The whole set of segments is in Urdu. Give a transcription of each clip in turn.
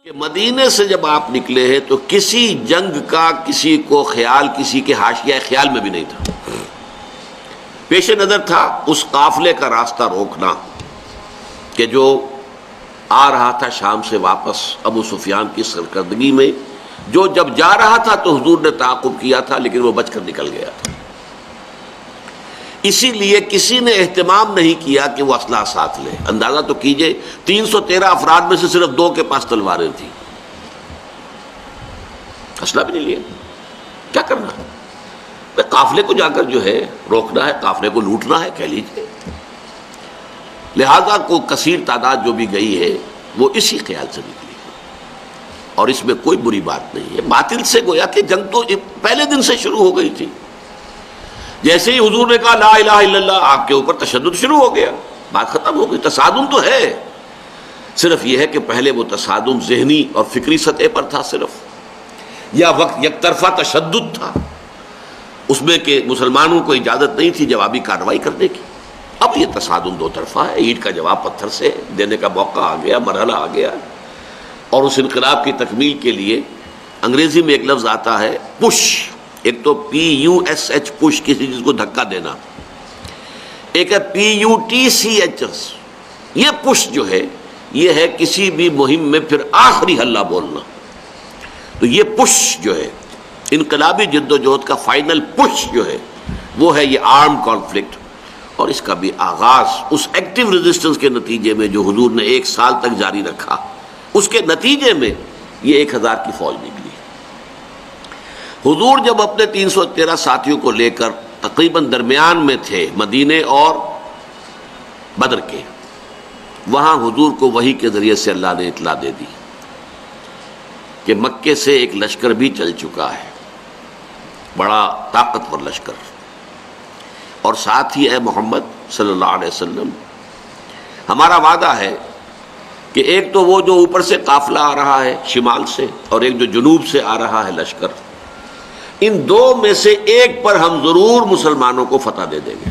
کہ مدینے سے جب آپ نکلے ہیں تو کسی جنگ کا کسی کو خیال کسی کے حاشیہ خیال میں بھی نہیں تھا. پیش نظر تھا اس قافلے کا راستہ روکنا کہ جو آ رہا تھا شام سے واپس ابو سفیان کی سرکردگی میں. جو جب جا رہا تھا تو حضور نے تعاقب کیا تھا لیکن وہ بچ کر نکل گیا تھا. اسی لیے کسی نے اہتمام نہیں کیا کہ وہ اسلحہ ساتھ لے. اندازہ تو کیجئے 313 افراد میں سے صرف 2 کے پاس تلواریں تھیں. اسلحہ بھی نہیں لیا. کیا کرنا ہے؟ قافلے کو جا کر جو ہے روکنا ہے, قافلے کو لوٹنا ہے کہہ لیجیے. لہذا کو کثیر تعداد جو بھی گئی ہے وہ اسی خیال سے نکلی اور اس میں کوئی بری بات نہیں ہے. باطل سے گویا کہ جنگ تو پہلے دن سے شروع ہو گئی تھی. جیسے ہی حضور نے کہا لا الہ الا اللہ آپ کے اوپر تشدد شروع ہو گیا, بات ختم ہو گئی. تصادم تو ہے, صرف یہ ہے کہ پہلے وہ تصادم ذہنی اور فکری سطح پر تھا صرف, یا وقت یک طرفہ تشدد تھا اس میں کہ مسلمانوں کو اجازت نہیں تھی جوابی کارروائی کرنے کی. اب یہ تصادم 2 طرفہ ہے. اینٹ کا جواب پتھر سے دینے کا موقع آ گیا, مرحلہ آ گیا. اور اس انقلاب کی تکمیل کے لیے انگریزی میں ایک لفظ آتا ہے پش. ایک تو PUSH پش, کسی چیز کو دھکا دینا. ایک ہے PUTCH. یہ پش جو ہے یہ ہے کسی بھی مہم میں پھر آخری حلہ بولنا. تو یہ پش جو ہے انقلابی جد و جہد کا فائنل پش جو ہے وہ ہے یہ آرم کانفلکٹ. اور اس کا بھی آغاز اس ایکٹیو ریزسٹنس کے نتیجے میں جو حضور نے 1 سال تک جاری رکھا, اس کے نتیجے میں یہ 1000 کی فوج نکلی. حضور جب اپنے 313 ساتھیوں کو لے کر تقریباً درمیان میں تھے مدینے اور بدر کے, وہاں حضور کو وحی کے ذریعے سے اللہ نے اطلاع دے دی کہ مکے سے ایک لشکر بھی چل چکا ہے, بڑا طاقتور لشکر. اور ساتھ ہی اے محمد صلی اللہ علیہ وسلم ہمارا وعدہ ہے کہ ایک تو وہ جو اوپر سے قافلہ آ رہا ہے شمال سے, اور ایک جو جنوب سے آ رہا ہے لشکر, ان 2 میں سے ایک پر ہم ضرور مسلمانوں کو فتح دے دیں گے.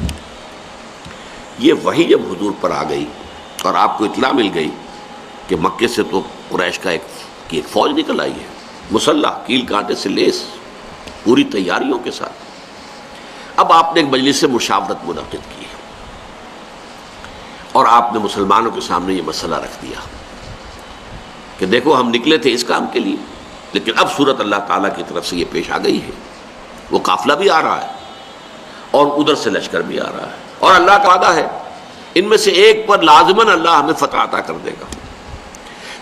یہ وحی جب حضور پر آ گئی اور آپ کو اطلاع مل گئی کہ مکے سے تو قریش کا ایک فوج نکل آئی ہے, مسلح, کیل کانٹے سے لیس, پوری تیاریوں کے ساتھ. اب آپ نے ایک مجلس مشاورت منعقد کی اور آپ نے مسلمانوں کے سامنے یہ مسئلہ رکھ دیا کہ دیکھو ہم نکلے تھے اس کام کے لیے, لیکن اب صورت اللہ تعالیٰ کی طرف سے یہ پیش آ گئی ہے. وہ قافلہ بھی آ رہا ہے اور ادھر سے لشکر بھی آ رہا ہے, اور اللہ کا وعدہ ہے ان میں سے ایک پر لازماً اللہ ہمیں فتح عطا کر دے گا.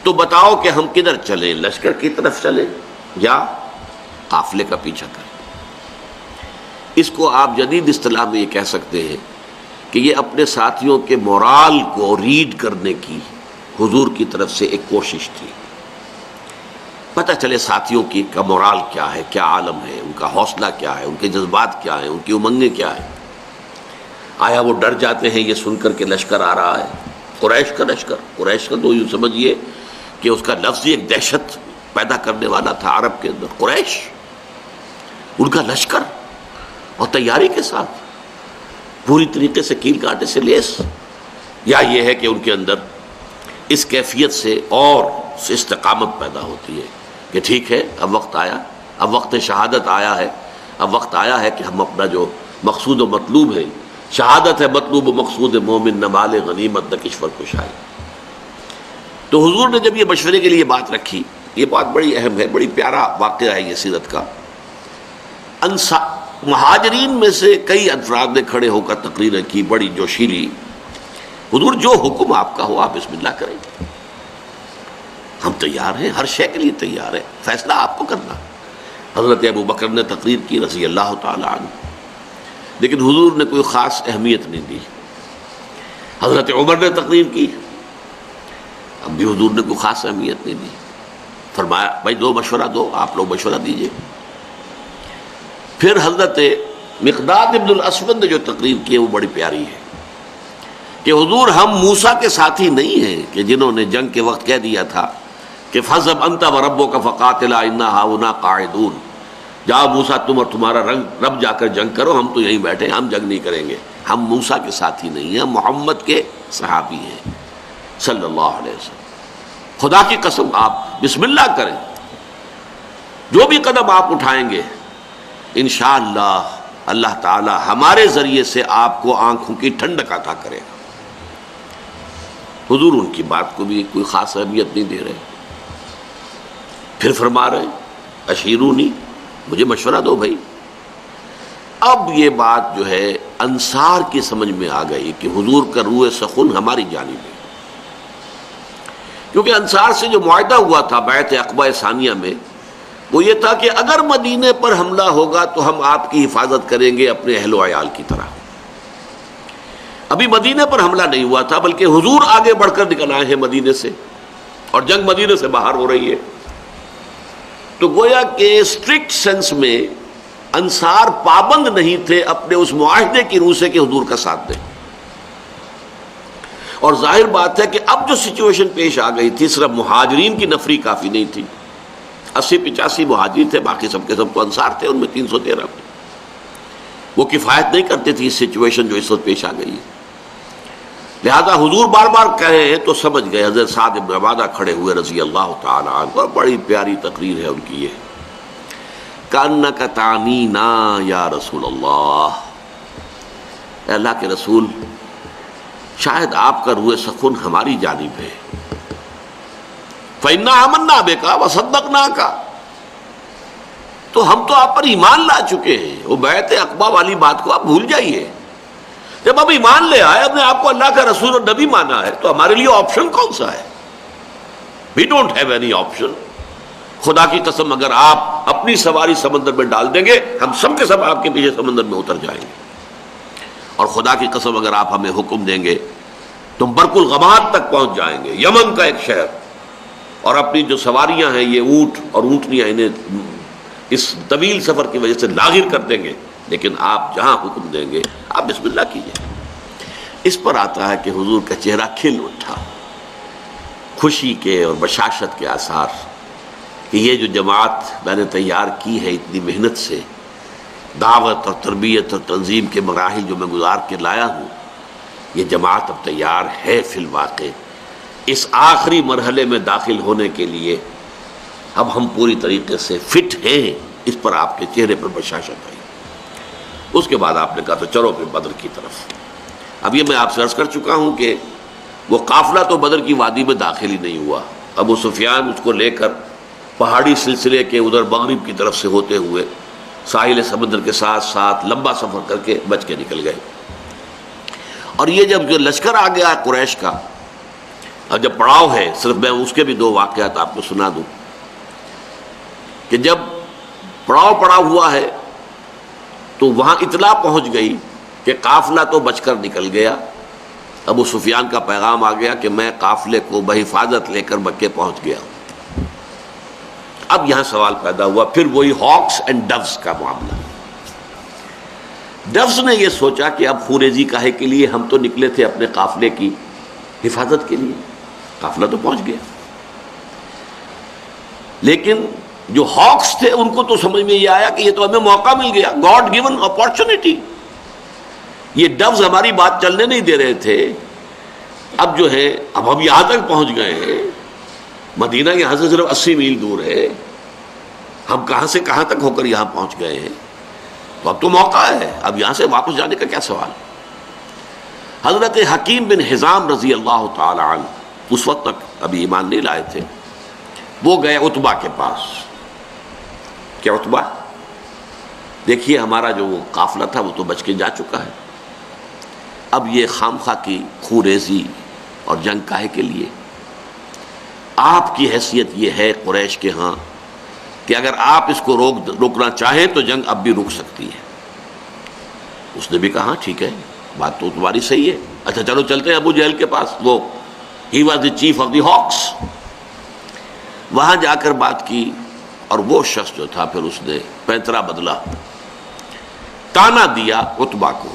تو بتاؤ کہ ہم کدھر چلیں, لشکر کی طرف چلیں یا قافلے کا پیچھا کریں. اس کو آپ جدید اصطلاح میں یہ کہہ سکتے ہیں کہ یہ اپنے ساتھیوں کے مورال کو ریڈ کرنے کی حضور کی طرف سے ایک کوشش تھی. پتہ چلے ساتھیوں کی کا مورال کیا ہے, کیا عالم ہے, ان کا حوصلہ کیا ہے, ان کے جذبات کیا ہیں, ان کی امنگیں کیا ہیں. آیا وہ ڈر جاتے ہیں یہ سن کر کے لشکر آ رہا ہے, قریش کا لشکر. قریش کا تو یوں سمجھیے کہ اس کا لفظ ایک دہشت پیدا کرنے والا تھا عرب کے اندر. قریش, ان کا لشکر اور تیاری کے ساتھ پوری طریقے سے کیل کانٹے سے لیس. یا یہ ہے کہ ان کے اندر اس کیفیت سے اور استقامت پیدا ہوتی ہے کہ ٹھیک ہے اب وقت آیا, اب وقت شہادت آیا ہے, اب وقت آیا ہے کہ ہم اپنا جو مقصود و مطلوب ہے, شہادت ہے مطلوب و مقصود مومن, نہ مال غنیمت نہ کشور کشائی. تو حضور نے جب یہ مشورے کے لیے بات رکھی, یہ بات بڑی اہم ہے, بڑی پیارا واقعہ ہے یہ سیرت کا. مہاجرین میں سے کئی افراد نے کھڑے ہو کر تقریریں کی بڑی جوشیلی. حضور جو حکم آپ کا ہو آپ بسم اللہ کریں, ہم تیار ہیں, ہر شے کے لیے تیار ہیں, فیصلہ آپ کو کرنا. حضرت ابو بکر نے تقریر کی رضی اللہ تعالی عنہ, لیکن حضور نے کوئی خاص اہمیت نہیں دی. حضرت عمر نے تقریر کی, اب بھی حضور نے کوئی خاص اہمیت نہیں دی. فرمایا بھائی دو مشورہ دو, آپ لوگ مشورہ دیجئے. پھر حضرت مقداد ابن الاسود نے جو تقریر کی ہے وہ بڑی پیاری ہے کہ حضور ہم موسیٰ کے ساتھی نہیں ہیں کہ جنہوں نے جنگ کے وقت کہہ دیا تھا کہ فَاذْهَبْ أَنْتَ وَرَبُّكَ فَقَاتِلَا إِنَّا هَاهُنَا قَاعِدُونَ, جاؤ موسیٰ تم اور تمہارا رب جا کر جنگ کرو, ہم تو یہیں بیٹھے, ہم جنگ نہیں کریں گے. ہم موسیٰ کے ساتھی نہیں ہیں, ہم محمد کے صحابی ہیں صلی اللہ علیہ وسلم. خدا کی قسم آپ بسم اللہ کریں. جو بھی قدم آپ اٹھائیں گے انشاءاللہ اللہ تعالی ہمارے ذریعے سے آپ کو آنکھوں کی ٹھنڈک عطا کرے گا. حضور ان کی بات کو بھی کوئی خاص اہمیت نہیں دے رہے. پھر فرما رہے اشیرونی، مجھے مشورہ دو بھائی. اب یہ بات جو ہے انصار کی سمجھ میں آ گئی کہ حضور کا روح سخن ہماری جانب ہے، کیونکہ انصار سے جو معاہدہ ہوا تھا بیعت عقبہ ثانیہ میں وہ یہ تھا کہ اگر مدینے پر حملہ ہوگا تو ہم آپ کی حفاظت کریں گے اپنے اہل و عیال کی طرح. ابھی مدینے پر حملہ نہیں ہوا تھا بلکہ حضور آگے بڑھ کر نکل آئے ہیں مدینے سے اور جنگ مدینے سے باہر ہو رہی ہے. تو گویا کہ اسٹرکٹ سینس میں انصار پابند نہیں تھے اپنے اس معاہدے کی روح سے کہ حضور کا ساتھ دیں. اور ظاہر بات ہے کہ اب جو سچویشن پیش آ گئی تھی، صرف مہاجرین کی نفری کافی نہیں تھی. 80-85 مہاجر تھے، باقی سب کے سب تو انصار تھے، ان میں 313 تھے. وہ کفایت نہیں کرتے تھے اس سچویشن جو اس وقت پیش آ گئی ہے. لہذا حضور بار بار کہے ہیں تو سمجھ گئے. حضرت سعد بن عبادہ کھڑے ہوئے رضی اللہ تعالی عنہ، اور بڑی پیاری تقریر ہے ان کی یہ، کأنک تعنینا یا رسول اللہ، اے اللہ کے رسول شاید آپ کا روح سخن ہماری جانب ہے. فإنا آمنا بک وصدقناک، تو ہم تو آپ پر ایمان لا چکے ہیں. وہ بیعت عقبہ والی بات کو آپ بھول جائیے. جب اب ایمان لے آئے، اپنے آپ کو اللہ کا رسول اور نبی مانا ہے، تو ہمارے لیے آپشن کون سا ہے؟ We don't have any option. خدا کی قسم اگر آپ اپنی سواری سمندر میں ڈال دیں گے، ہم سب کے سب آپ کے پیچھے سمندر میں اتر جائیں گے. اور خدا کی قسم اگر آپ ہمیں حکم دیں گے تو ہم برق الغماد تک پہنچ جائیں گے، یمن کا ایک شہر، اور اپنی جو سواریاں ہیں یہ اونٹ اور اونٹنیاں انہیں اس طویل سفر کی وجہ سے لاغر کر دیں گے، لیکن آپ جہاں حکم دیں گے آپ بسم اللہ کیجئے. اس پر آتا ہے کہ حضور کا چہرہ کھل اٹھا، خوشی کے اور بشاشت کے آثار، کہ یہ جو جماعت میں نے تیار کی ہے اتنی محنت سے، دعوت اور تربیت اور تنظیم کے مراحل جو میں گزار کے لایا ہوں، یہ جماعت اب تیار ہے فی الواقع اس آخری مرحلے میں داخل ہونے کے لیے. اب ہم پوری طریقے سے فٹ ہیں. اس پر آپ کے چہرے پر بشاشت آئی. اس کے بعد آپ نے کہا تو چلو پھر بدر کی طرف. اب یہ میں آپ سے عرض کر چکا ہوں کہ وہ قافلہ تو بدر کی وادی میں داخل ہی نہیں ہوا. ابو سفیان اس کو لے کر پہاڑی سلسلے کے ادھر مغرب کی طرف سے ہوتے ہوئے ساحل سمندر کے ساتھ ساتھ لمبا سفر کر کے بچ کے نکل گئے. اور یہ جب جو لشکر آ گیا قریش کا، اور جب پڑاؤ ہے، صرف میں اس کے بھی 2 واقعات آپ کو سنا دوں کہ جب پڑاؤ پڑا ہوا ہے تو وہاں اطلاع پہنچ گئی کہ قافلہ تو بچ کر نکل گیا. ابو سفیان کا پیغام آ گیا کہ میں قافلے کو بحفاظت لے کر مکے پہنچ گیا. اب یہاں سوال پیدا ہوا، پھر وہی ہاکس اینڈ ڈوز کا معاملہ. ڈوز نے یہ سوچا کہ اب خوریزی کاہے کے لیے، ہم تو نکلے تھے اپنے قافلے کی حفاظت کے لیے، قافلہ تو پہنچ گیا. لیکن جو ہاکس تھے ان کو تو سمجھ میں یہ آیا کہ یہ تو ہمیں موقع مل گیا، گاڈ گیون اپارچونٹی. یہ ڈوز ہماری بات چلنے نہیں دے رہے تھے. اب جو ہے اب ہم یہاں تک پہنچ گئے ہیں، مدینہ یہاں سے صرف 80 میل دور ہے، ہم کہاں سے کہاں تک ہو کر یہاں پہنچ گئے ہیں، تو اب تو موقع ہے، اب یہاں سے واپس جانے کا کیا سوال. حضرت حکیم بن حزام رضی اللہ تعالی عنہ اس وقت تک ابھی ایمان نہیں لائے تھے. وہ گئے عتبہ کے پاس. کیا عتبہ، دیکھیے ہمارا جو وہ قافلہ تھا وہ تو بچ کے جا چکا ہے، اب یہ خامخواہ کی خوریزی اور جنگ کاہے کے لیے. آپ کی حیثیت یہ ہے قریش کے ہاں کہ اگر آپ اس کو روکنا چاہیں تو جنگ اب بھی رک سکتی ہے. اس نے بھی کہا ٹھیک ہے، بات تو تمہاری صحیح ہے، اچھا چلو چلتے ہیں ابو جہل کے پاس. وہ he was the chief of the ہاکس. وہاں جا کر بات کی اور وہ شخص جو تھا پھر اس نے پینترا بدلا، تانا دیا عتبہ کو.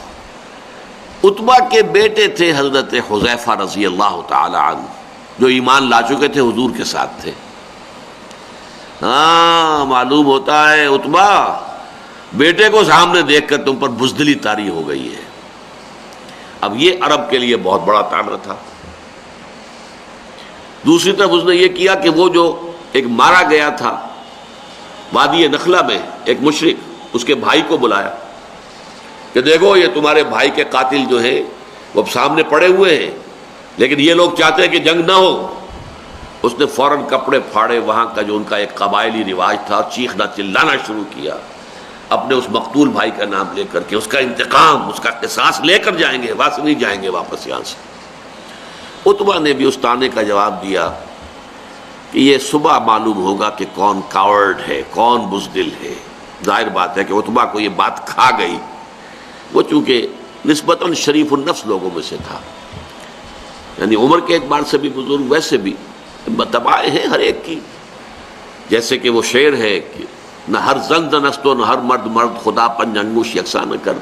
عتبہ کے بیٹے تھے حضرت حذیفہ رضی اللہ تعالی عنہ، جو ایمان لا چکے تھے، حضور کے ساتھ تھے. ہاں معلوم ہوتا ہے عتبہ بیٹے کو سامنے دیکھ کر تم پر بزدلی طاری ہو گئی ہے. اب یہ عرب کے لیے بہت بڑا تانا تھا. دوسری طرف اس نے یہ کیا کہ وہ جو ایک مارا گیا تھا وادی نخلا میں ایک مشرک، اس کے بھائی کو بلایا کہ دیکھو یہ تمہارے بھائی کے قاتل جو ہیں وہ اب سامنے پڑے ہوئے ہیں، لیکن یہ لوگ چاہتے ہیں کہ جنگ نہ ہو۔ اس نے فوراً کپڑے پھاڑے، وہاں کا جو ان کا ایک قبائلی رواج تھا، چیخنا چلانا شروع کیا اپنے اس مقتول بھائی کا نام لے کر کے، اس کا انتقام، اس کا قصاص لے کر جائیں گے، واپس نہیں جائیں گے واپس یہاں سے۔ عتبہ نے بھی اس طعنے کا جواب دیا کہ یہ صبح معلوم ہوگا کہ کون کاورڈ ہے، کون بزدل ہے۔ ظاہر بات ہے کہ عتبہ کو یہ بات کھا گئی، وہ چونکہ نسبتاً شریف النفس لوگوں میں سے تھا، یعنی عمر کے اعتبار سے بھی بزرگ، ویسے بھی تباہ ہے ہر ایک کی، جیسے کہ وہ شعر ہے کہ نہ ہر زن زنستو نہ ہر مرد مرد، خدا پنج انگوش یکساں نہ کر۔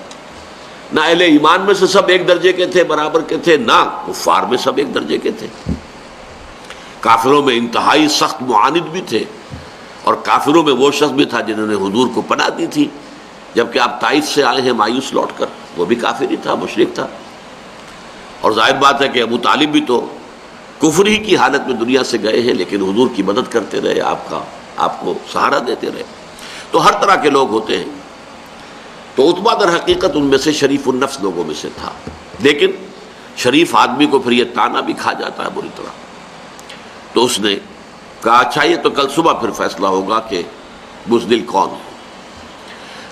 نہ اہل ایمان میں سے سب ایک درجے کے تھے، برابر کے تھے، نہ کفار میں سب ایک درجے کے تھے۔ کافروں میں انتہائی سخت معاند بھی تھے، اور کافروں میں وہ شخص بھی تھا جنہوں نے حضور کو پناہ دی تھی، جبکہ آپ طائف سے آئے ہیں مایوس لوٹ کر، وہ بھی کافر ہی تھا، مشرک تھا۔ اور ظاہر بات ہے کہ ابو طالب بھی تو کفر ہی کی حالت میں دنیا سے گئے ہیں، لیکن حضور کی مدد کرتے رہے، آپ کو سہارا دیتے رہے۔ تو ہر طرح کے لوگ ہوتے ہیں۔ تو عتبہ در حقیقت ان میں سے شریف النفس لوگوں میں سے تھا، لیکن شریف آدمی کو پھر یہ طعنہ بھی کھا جاتا ہے بری طرح۔ تو اس نے کہا اچھا یہ تو کل صبح پھر فیصلہ ہوگا کہ بزدل کون ہے۔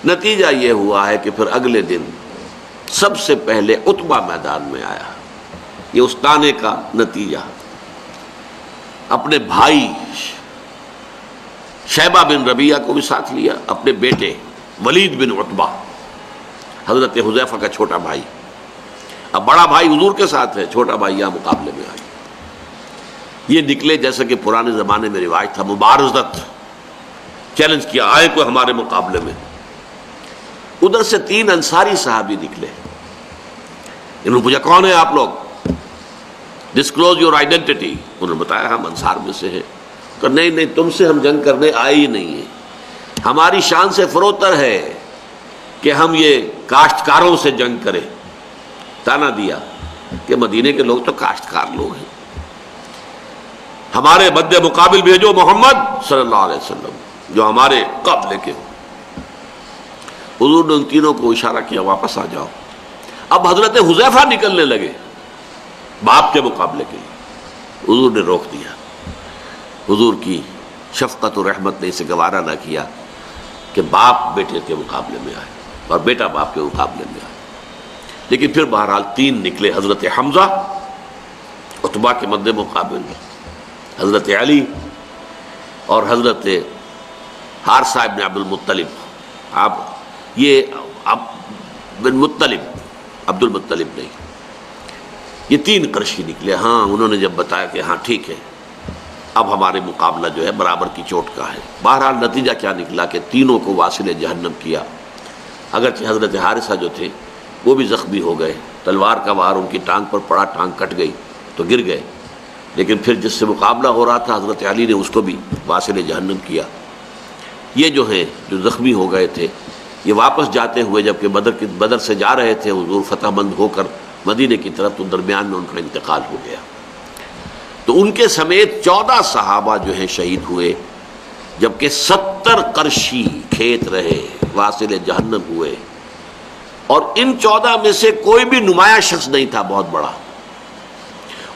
نتیجہ یہ ہوا ہے کہ پھر اگلے دن سب سے پہلے عتبہ میدان میں آیا۔ یہ اس طعنے کا نتیجہ، اپنے بھائی شیبہ بن ربیعہ کو بھی ساتھ لیا، اپنے بیٹے ولید بن عتبہ، حضرت حذیفہ کا چھوٹا بھائی۔ اب بڑا بھائی حضور کے ساتھ ہے، چھوٹا بھائی یہاں مقابلے میں آیا۔ یہ نکلے جیسا کہ پرانے زمانے میں رواج تھا، مبارزت، چیلنج کیا، آئے کوئی ہمارے مقابلے میں۔ ادھر سے 3 انصاری صحابی نکلے، انہوں نے پوچھا کون ہے آپ لوگ، ڈسکلوز یور آئیڈینٹی۔ انہوں نے بتایا ہم انصار میں سے ہیں۔ کہ نہیں تم سے ہم جنگ کرنے آئے ہی نہیں ہیں، ہماری شان سے فروتر ہے کہ ہم یہ کاشتکاروں سے جنگ کریں۔ طعنہ دیا کہ مدینے کے لوگ تو کاشتکار لوگ ہیں، ہمارے مد مقابل بھیجو محمد صلی اللہ علیہ وسلم جو ہمارے قبلے کے ہو۔ حضور نے ان تینوں کو اشارہ کیا واپس آ جاؤ۔ اب حضرت حذیفہ نکلنے لگے باپ کے مقابلے کے لیے، حضور نے روک دیا۔ حضور کی شفقت و رحمت نے اسے گوارا نہ کیا کہ باپ بیٹے کے مقابلے میں آئے اور بیٹا باپ کے مقابلے میں آئے۔ لیکن پھر بہرحال 3 نکلے، حضرت حمزہ عتبہ کے مد مقابل، حضرت علی اور حضرت حارثہ ابن عبد المطلب۔ یہ بن مطلب، عبد المطلب نہیں، یہ 3 قرشی نکلے۔ ہاں انہوں نے جب بتایا کہ ہاں ٹھیک ہے اب ہمارے مقابلہ جو ہے برابر کی چوٹ کا ہے۔ بہرحال نتیجہ کیا نکلا کہ تینوں کو واصل جہنم کیا، اگرچہ حضرت حارثہ جو تھے وہ بھی زخمی ہو گئے، تلوار کا وار ان کی ٹانگ پر پڑا، ٹانگ کٹ گئی تو گر گئے، لیکن پھر جس سے مقابلہ ہو رہا تھا حضرت علی نے اس کو بھی واصل جہنم کیا۔ یہ جو ہیں جو زخمی ہو گئے تھے یہ واپس جاتے ہوئے جبکہ بدر سے جا رہے تھے، حضور فتح مند ہو کر مدینے کی طرف، تو درمیان میں ان کا انتقال ہو گیا۔ تو ان کے سمیت 14 صحابہ جو ہیں شہید ہوئے، جبکہ 70 قرشی کھیت رہے، واصل جہنم ہوئے۔ اور ان 14 میں سے کوئی بھی نمایاں شخص نہیں تھا بہت بڑا،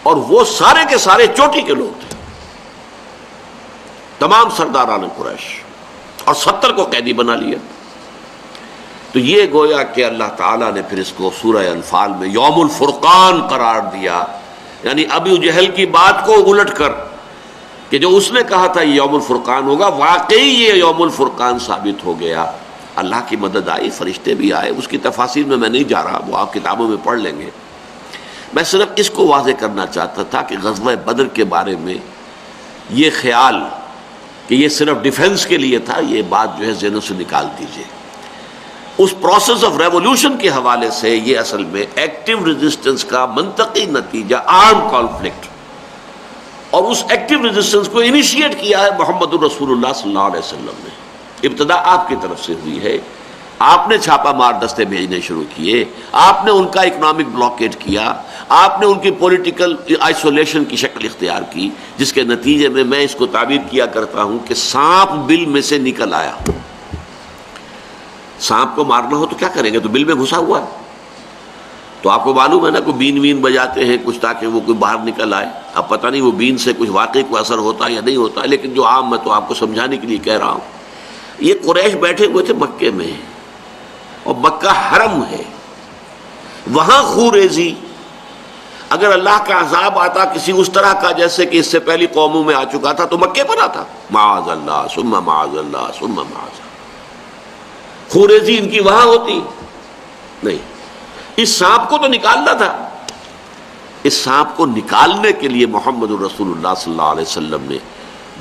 اور وہ سارے کے سارے چوٹی کے لوگ تھے، تمام سرداران قریش، اور 70 کو قیدی بنا لیا۔ تو یہ گویا کہ اللہ تعالیٰ نے پھر اس کو سورہ انفال میں یوم الفرقان قرار دیا، یعنی ابو جہل کی بات کو الٹ کر کہ جو اس نے کہا تھا یہ یوم الفرقان ہوگا، واقعی یہ یوم الفرقان ثابت ہو گیا۔ اللہ کی مدد آئی، فرشتے بھی آئے، اس کی تفاصیل میں نہیں جا رہا، وہ آپ کتابوں میں پڑھ لیں گے۔ میں صرف اس کو واضح کرنا چاہتا تھا کہ غزوہ بدر کے بارے میں یہ خیال کہ یہ صرف ڈیفنس کے لیے تھا، یہ بات جو ہے ذہنوں سے نکال دیجئے۔ اس پروسیس آف ریولوشن کے حوالے سے یہ اصل میں ایکٹیو ریزسٹنس کا منطقی نتیجہ، آرم کانفلکٹ، اور اس ایکٹیو ریزسٹنس کو انیشیٹ کیا ہے محمد الرسول اللہ صلی اللہ علیہ وسلم نے۔ ابتدا آپ کی طرف سے ہوئی ہے، آپ نے چھاپا مار دستے بھیجنے شروع کیے، آپ نے ان کا اکنامک بلاکیٹ کیا، آپ نے ان کی پولیٹیکل آئسولیشن کی شکل اختیار کی، جس کے نتیجے میں اس کو تعبیر کیا کرتا ہوں کہ سانپ بل میں سے نکل آیا۔ سانپ کو مارنا ہو تو کیا کریں گے؟ تو بل میں گھسا ہوا ہے، تو آپ کو معلوم ہے نا، کوئی بین وین بجاتے ہیں کچھ تاکہ وہ کوئی باہر نکل آئے۔ اب پتہ نہیں وہ بین سے کچھ واقعی کوئی اثر ہوتا ہے یا نہیں ہوتا ہے، لیکن جو عام میں تو آپ کو سمجھانے کے لیے کہہ رہا ہوں۔ یہ قریش بیٹھے ہوئے تھے مکے میں، اور مکہ حرم ہے، وہاں خوریزی، اگر اللہ کا عذاب آتا کسی اس طرح کا جیسے کہ اس سے پہلی قوموں میں آ چکا تھا تو مکے پر آتا، معاذ اللہ ثم معاذ اللہ ثم معاذ اللہ۔ خوریزی ان کی وہاں ہوتی نہیں۔ اس سانپ کو تو نکالنا تھا، اس سانپ کو نکالنے کے لیے محمد الرسول اللہ صلی اللہ علیہ وسلم نے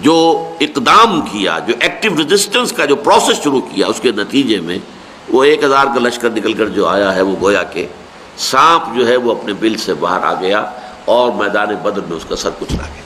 جو اقدام کیا، جو ایکٹیو ریزسٹنس کا جو پروسیس شروع کیا، اس کے نتیجے میں وہ 1000 کا لشکر نکل کر جو آیا ہے، وہ گویا کہ سانپ جو ہے وہ اپنے بل سے باہر آ گیا اور میدان بدر میں اس کا سر کچلا گیا۔